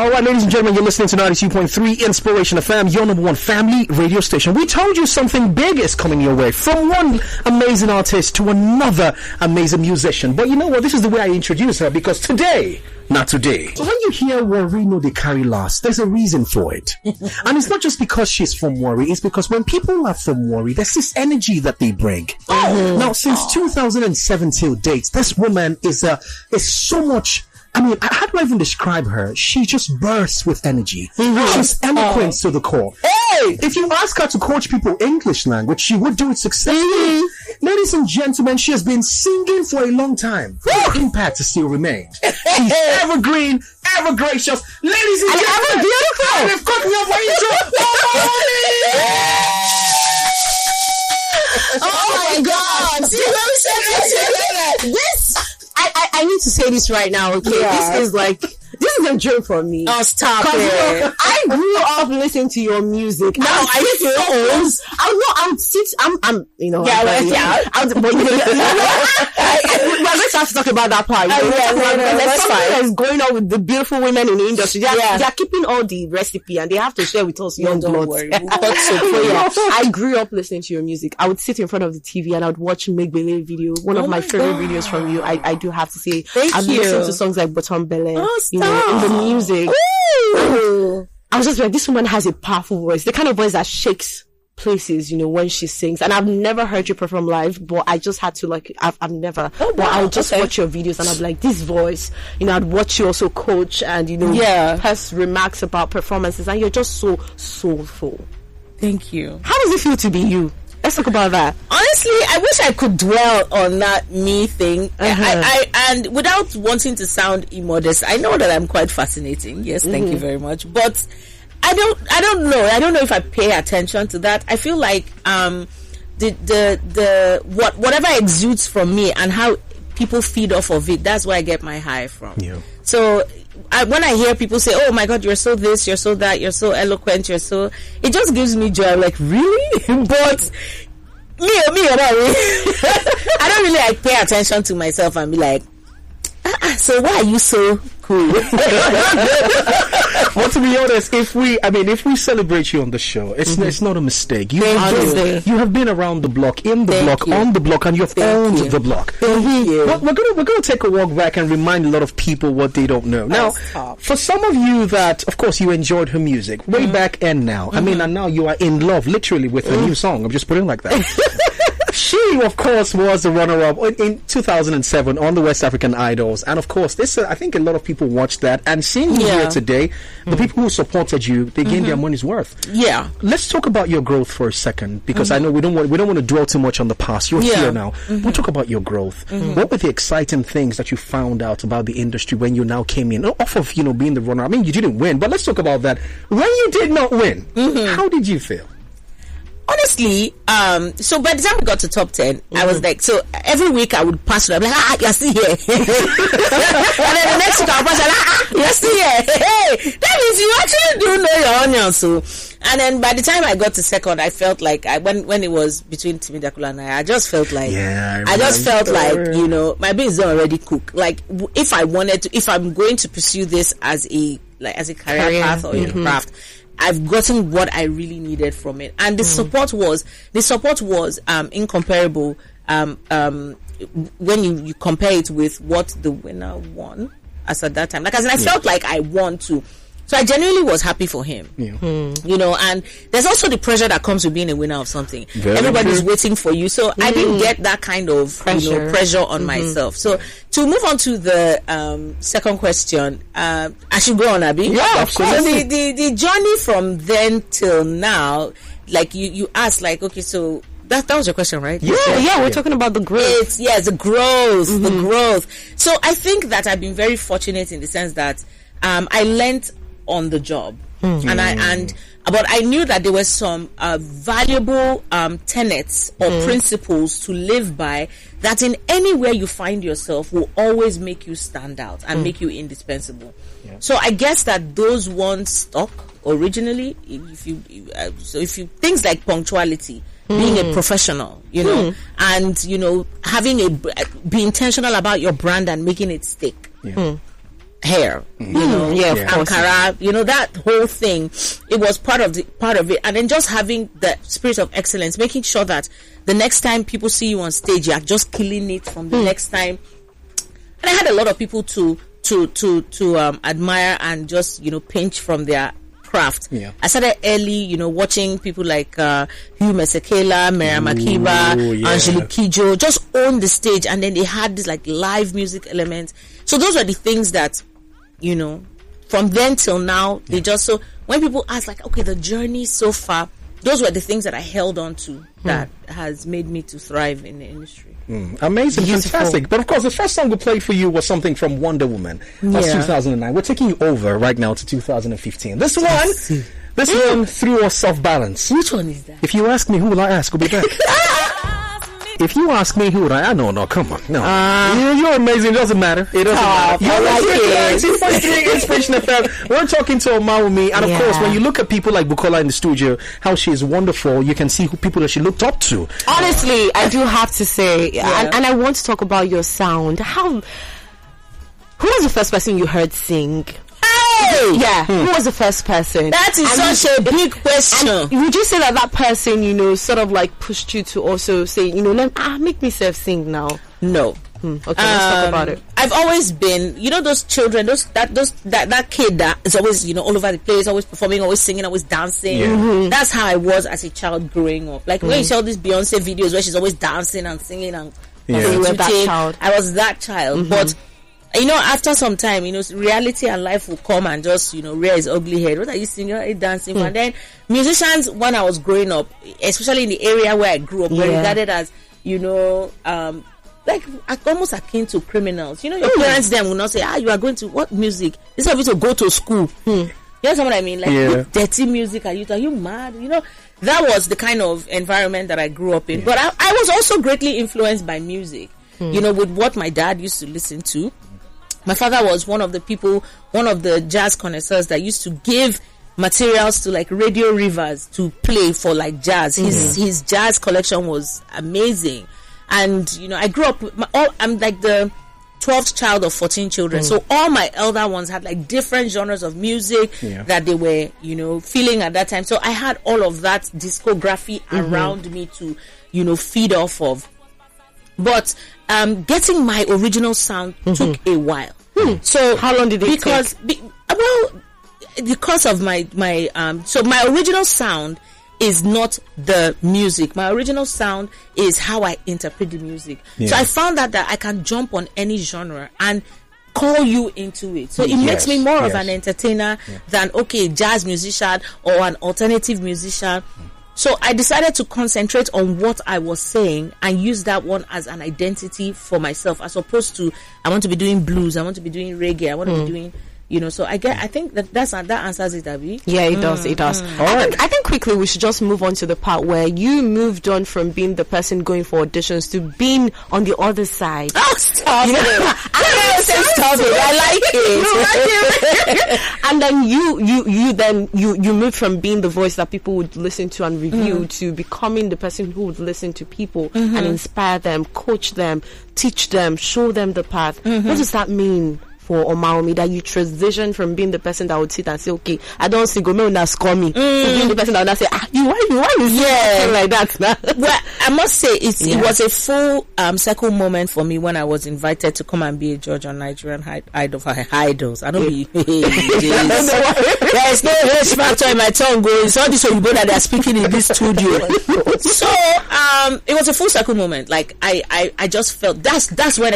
All right, ladies and gentlemen, you're listening to 92.3 Inspiration FM, your number one family radio station. We told you something big is coming your way, from one amazing artist to another amazing musician. But you know what? This is the way I introduce her, because today, not today. So when you hear Warri no dey carry last, there's a reason for it. And it's not just because she's from Warri, it's because when people are from Warri, there's this energy that they bring. Now, since 2007 till date, this woman is so much... I mean, how do I even describe her? She just bursts with energy. She's eloquent to the core. Hey! If you ask her to coach people English language, she would do it successfully. Ladies and gentlemen, she has been singing for a long time. The impact has still remained. She's evergreen, ever gracious. Ladies and gentlemen, ever beautiful. And they've cut me off my intro. Oh my God! See, let me say this. I need to say this right now, okay? Yeah. This is a dream for me. Oh, stop it. You know, I grew up listening to your music. Now I feel old. I'm we're going to have to talk about that part. There's something that's going on with the beautiful women in the industry. They are keeping all the recipe and they have to share with us young bloods. I grew up listening to your music. I would sit in front of the TV and I would watch Make Believe video. One of my favorite videos from you. I do have to say, I've listened to songs like Bottom Belle, in the music. I was just like, this woman has a powerful voice. The kind of voice that shakes places, when she sings. And I've never heard you perform live, but I just had to I've never. But I would just watch your videos and I'd be like, this voice, I'd watch you also coach and, pass remarks about performances, and you're just so soulful. Thank you. How does it feel to be you? Let's talk about that. Honestly, I wish I could dwell on that me thing. And without wanting to sound immodest, I know that I'm quite fascinating. Yes, thank you very much. But I don't know. I don't know if I pay attention to that. I feel like whatever exudes from me and how people feed off of it, that's where I get my high from. Yeah. So when I hear people say, "Oh my God, you're so this, you're so that, you're so eloquent, it just gives me joy." I'm like, really? But me, I don't really pay attention to myself and be like, so why are you so cool? Well, to be honest, if we celebrate you on the show, it's not a mistake. You have been around the block, on the block, and you've owned the block. But we're gonna take a walk back and remind a lot of people what they don't know. Now, for some of you that, of course, you enjoyed her music way back and now. And now you are in love, literally, with a new song. I'm just putting it like that. She, of course, was the runner-up in 2007 on the West African Idols. And, of course, I think a lot of people watched that. And seeing you here today, the people who supported you, they gained their money's worth. Yeah. Let's talk about your growth for a second, because I know we don't want to dwell too much on the past. You're here now. We'll talk about your growth. What were the exciting things that you found out about the industry when you now came in? Off of, being the runner. I mean, you didn't win, but let's talk about that. When you did not win, how did you feel? Honestly, so by the time we got to top 10, I was like, so every week I would pass it. I'm like, you're still here. And then the next week I would pass it, you're still here. Hey, that means you actually do know your onions. So, and then by the time I got to second, I felt like when it was between Timi Dakula and I just felt like, my beans don't already cook. Like, if I'm going to pursue this as a career path or a craft, I've gotten what I really needed from it, and the support was incomparable. When you compare it with what the winner won as at that time, I felt like I won too. So I genuinely was happy for him, and there's also the pressure that comes with being a winner of something. Everybody's waiting for you. So I didn't get that kind of pressure on myself. So to move on to the second question, I should go on, Abi? Yeah, of course. So the journey from then till now, like you asked, like, okay, so that was your question, right? Yeah, we're talking about the growth. The growth. So I think that I've been very fortunate in the sense that I learned on the job, but I knew that there were some valuable tenets or principles to live by that in anywhere you find yourself will always make you stand out and make you indispensable. So I guess that those ones stuck originally. If you things like punctuality, being a professional, and having be intentional about your brand and making it stick. hair, Ankara, that whole thing. It was part of it, and then just having the spirit of excellence, making sure that the next time people see you on stage, you're just killing it from the next time. And I had a lot of people to admire and just pinch from their craft. I started early, watching people like 𝐒𝐭𝐚𝐲, Miriam Makeba, 𝐒𝐨𝐧𝐧𝐞𝐜 just own the stage, and then they had this like live music element. So those were the things that from then till now, they just, so when people ask like, okay, the journey so far, those were the things that I held on to that has made me to thrive in the industry. Amazing, beautiful. Fantastic. But of course, the first song we played for you was something from Wonder Woman. That's 2009. We're taking you over right now to 2015. This one threw us off balance. Which one is that? If you ask me, who will I ask? We'll be back. If you ask me, who would I? No, come on. No. You're amazing. It doesn't matter. It doesn't matter. You're like 19.3 Inspiration FM. We're talking to OMAWUNMI. And of course, when you look at people like Bukola in the studio, how she is wonderful, you can see people that she looked up to. Honestly, I do have to say, and I want to talk about your sound. Who was the first person you heard sing? Who was the first person? That is such a big question. Would you say that person, sort of like pushed you to also say, make myself sing now? No. Okay, let's talk about it. I've always been, those children, that kid that is always, all over the place, always performing, always singing, always dancing. That's how I was as a child growing up. Like when you saw these Beyonce videos where she's always dancing and singing and you were that child. I was that child, but. After some time, reality and life will come and just, rear his ugly head. What are you singing? What are you dancing? And then musicians, when I was growing up, especially in the area where I grew up, were regarded as, like almost akin to criminals. Your parents then will not say, you are going to what music? This is to go to school. You know what I mean? Like, what dirty music are you mad? That was the kind of environment that I grew up in. But I was also greatly influenced by music, with what my dad used to listen to. My father was one of the jazz connoisseurs that used to give materials to like Radio Rivers to play for like jazz. His jazz collection was amazing. And, I grew up, I'm like the 12th child of 14 children. So all my elder ones had like different genres of music that they were, feeling at that time. So I had all of that discography around me to, feed off of. But getting my original sound took a while. So how long did it take? Because of my so my original sound is not the music. My original sound is how I interpret the music. So I found that I can jump on any genre and call you into it. So it makes me more of an entertainer than jazz musician or an alternative musician. So I decided to concentrate on what I was saying and use that one as an identity for myself, as opposed to I want to be doing blues, I want to be doing reggae, I want to be doing so I think that answers it, Abby. Yeah, it does. All right. I think quickly we should just move on to the part where you moved on from being the person going for auditions to being on the other side. Oh, stop it! Stop it! I like it. And then you moved from being the voice that people would listen to and review to becoming the person who would listen to people and inspire them, coach them, teach them, show them the path. What does that mean for OMAWUNMI, that you transition from being the person that would sit and say, okay, I don't see go now score me, to being the person that would say, why you say like that? Well, I must say it was a full circle moment for me when I was invited to come and be a judge on Nigerian Idols. I don't be there's no H factor in my tongue going. It's all this Oyibo that they are speaking in this studio. So it was a full circle moment. Like I just felt that's where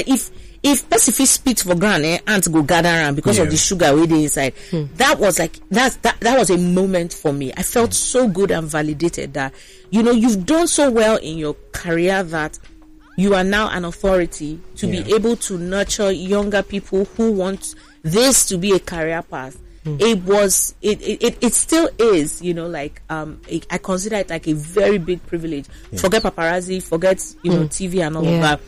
if Pacific spit for granted ants go gather around because of the sugar way inside. That was like that was a moment for me. I felt so good and validated that you've done so well in your career that you are now an authority to be able to nurture younger people who want this to be a career path. It still is, I consider it like a very big privilege. Forget paparazzi, forget TV and all of that.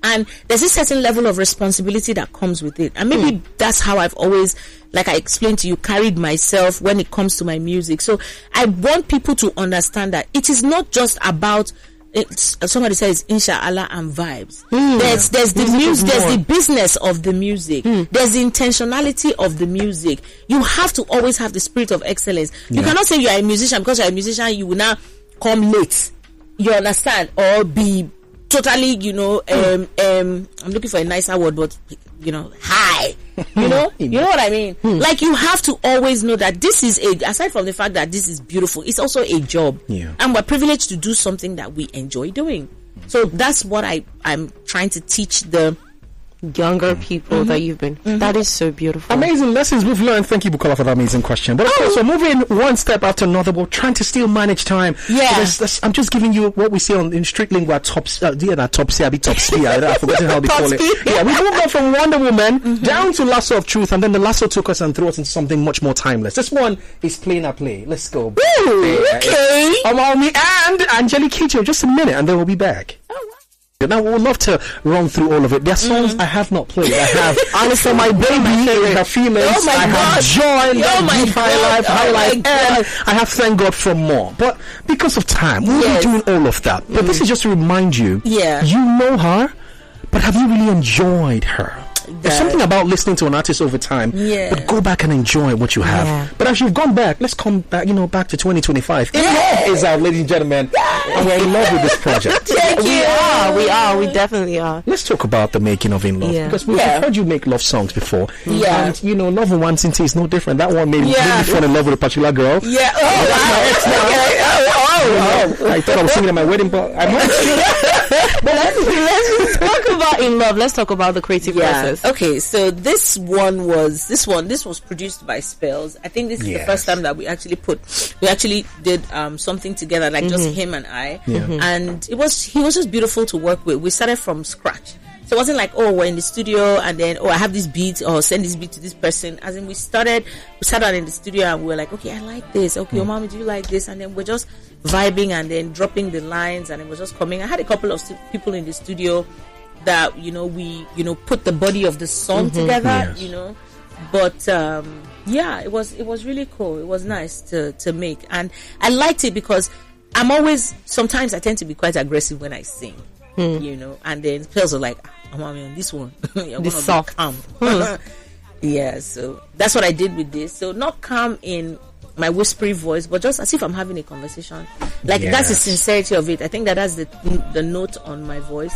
And there's a certain level of responsibility that comes with it. And maybe that's how I've always, like I explained to you, carried myself when it comes to my music. So I want people to understand that it is not just about, somebody says inshallah and vibes. There's the music, there's the business of the music, there's the intentionality of the music. You have to always have the spirit of excellence. You cannot say you are a musician because you're a musician, you will now come late. You understand? Or be totally, I'm looking for a nicer word, but high. You know what I mean? Like, you have to always know that this is aside from the fact that this is beautiful, it's also a job. And we're privileged to do something that we enjoy doing. So that's what I'm trying to teach the younger people that you've been. That is so beautiful. Amazing lessons we've learned. Thank you, Bukola, for that amazing question. But of course, we're moving one step after another. We're trying to still manage time. I'm just giving you what we see in street lingua, top speed. I've forgotten how they call it. We moved on from Wonder Woman down to Lasso of Truth, and then the lasso took us and threw us into something much more timeless. This one is Play Na Play. Let's go. Okay. OMAWUNMI and 𝐒𝐭𝐲. Just a minute, and then we'll be back. Now we would love to run through all of it. There are songs I have not played. I have honestly my baby, her feelings. I have Joy, High Life, and I have Thank God for More. But because of time, we'll be doing all of that. But this is just to remind you, you know her, but have you really enjoyed her? There's something about listening to an artist over time, but go back and enjoy what you have. But as you've gone back, let's come back, back to 2025. In Love is out, ladies and gentlemen, and we're in love with this project. We definitely are. Let's talk about the making of In Love, because we've heard you make love songs before. And Love and One City is no different. That one made me fall in love with a particular girl. That's my ex now. I thought I was singing at my wedding, but I'm not. But let's talk about In Love. Let's talk about the creative process. Okay, so this was produced by Spells. I think this is the first time that we actually did something together, like just him and I. And he was just beautiful to work with. We started from scratch. So it wasn't like, we're in the studio and then, I have this beat or send this beat to this person. As in, we sat down in the studio and we were like, okay, I like this. Okay, mommy, do you like this? And then we're just vibing and then dropping the lines, and it was just coming. I had a couple of people in the studio that, we put the body of the song together, But it was really cool. It was nice to make. And I liked it because sometimes I tend to be quite aggressive when I sing. And then Spells are like, I'm on this one. This soft. So that's what I did with this. So not calm in my whispery voice, but just as if I'm having a conversation. Like that's the sincerity of it. I think that's the note on my voice.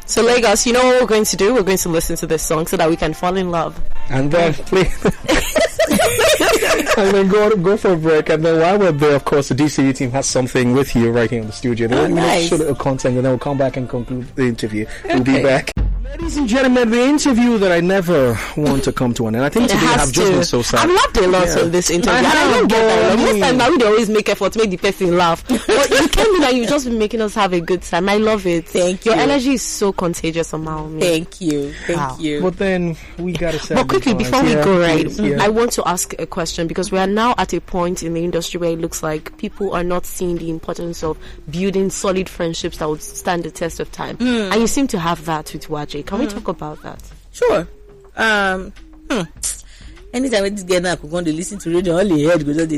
So Lagos, you know what we're going to do? We're going to listen to this song so that we can fall in love. And then play. And then go for a break, and then while we're there, of course, the DCU team has something with you right here in the studio. They'll show a little content, and then we'll come back and conclude the interview. We'll be back. Ladies and gentlemen, the interview that I never want to come to an end. I think today I've just been so sad. I've loved a lot of this interview. I don't get that. Most times now we always make effort to make the person laugh. But you came in and you've just been making us have a good time. I love it. Thank you. Your energy is so contagious somehow. Thank you. Thank you. But then we gotta say. But quickly, before we go, I want to ask a question, because we are now at a point in the industry where it looks like people are not seeing the importance of building solid friendships that would stand the test of time. And you seem to have that with Waje. Can we talk about that? Sure. Anytime I get now, I'm going to listen to radio. Only head goes on.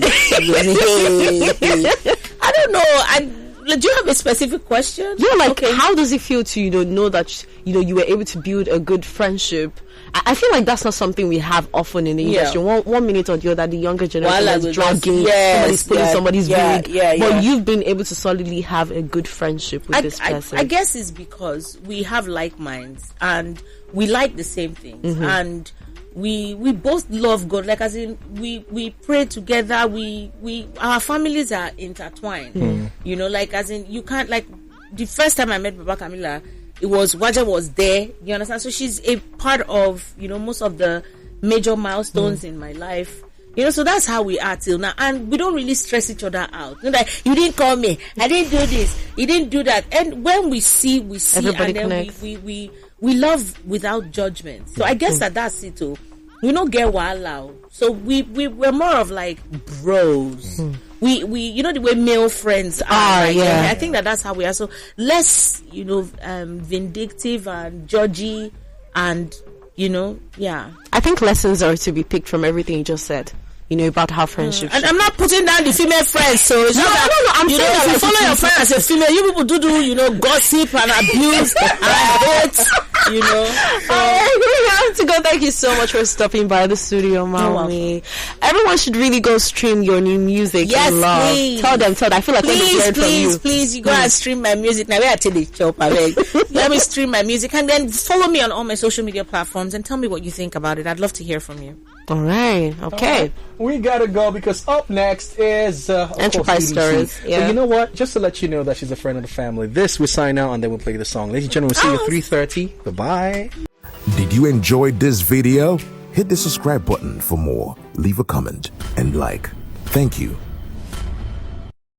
I don't know. Do you have a specific question? How does it feel to know that you were able to build a good friendship? I feel like that's not something we have often in the industry. One minute or the other, the younger generation is dragging, somebody's pulling somebody's wig. But you've been able to solidly have a good friendship with this person. I guess it's because we have like minds and we like the same things, and we both love God. Like, as in, we pray together. Our families are intertwined. Like, as in, you can't, like, the first time I met Baba Camila, it was Waje was there. You understand? So she's a part of most of the major milestones in my life. So that's how we are till now, and we don't really stress each other out. Like, you didn't call me, I didn't do this, you didn't do that. And when we see, everybody and then we love without judgment. So I guess that's it too. We don't get wild. So we're more of like bros. We the way male friends are. I think that's how we are. So less vindictive and judgy, and I think lessons are to be picked from everything you just said. about how friendships. And I'm not putting down the female friends, so it's no. I'm saying if you follow your friend as a female, you people do gossip and abuse and hate, So. We have to go. Thank you so much for stopping by the studio, Mommy. Everyone should really go stream your new music. Yes, please. Tell them. I feel like please, you go and stream my music. Now, where I tell the chop, let me stream my music and then follow me on all my social media platforms and tell me what you think about it. I'd love to hear from you. All right. Okay. Right. We gotta go because up next is Enterprise Stories. Yeah. But you know what? Just to let you know that she's a friend of the family. We sign out and then we'll play the song. Ladies and gentlemen, we'll see you 3:30. Goodbye. Did you enjoy this video? Hit the subscribe button for more. Leave a comment and like. Thank you.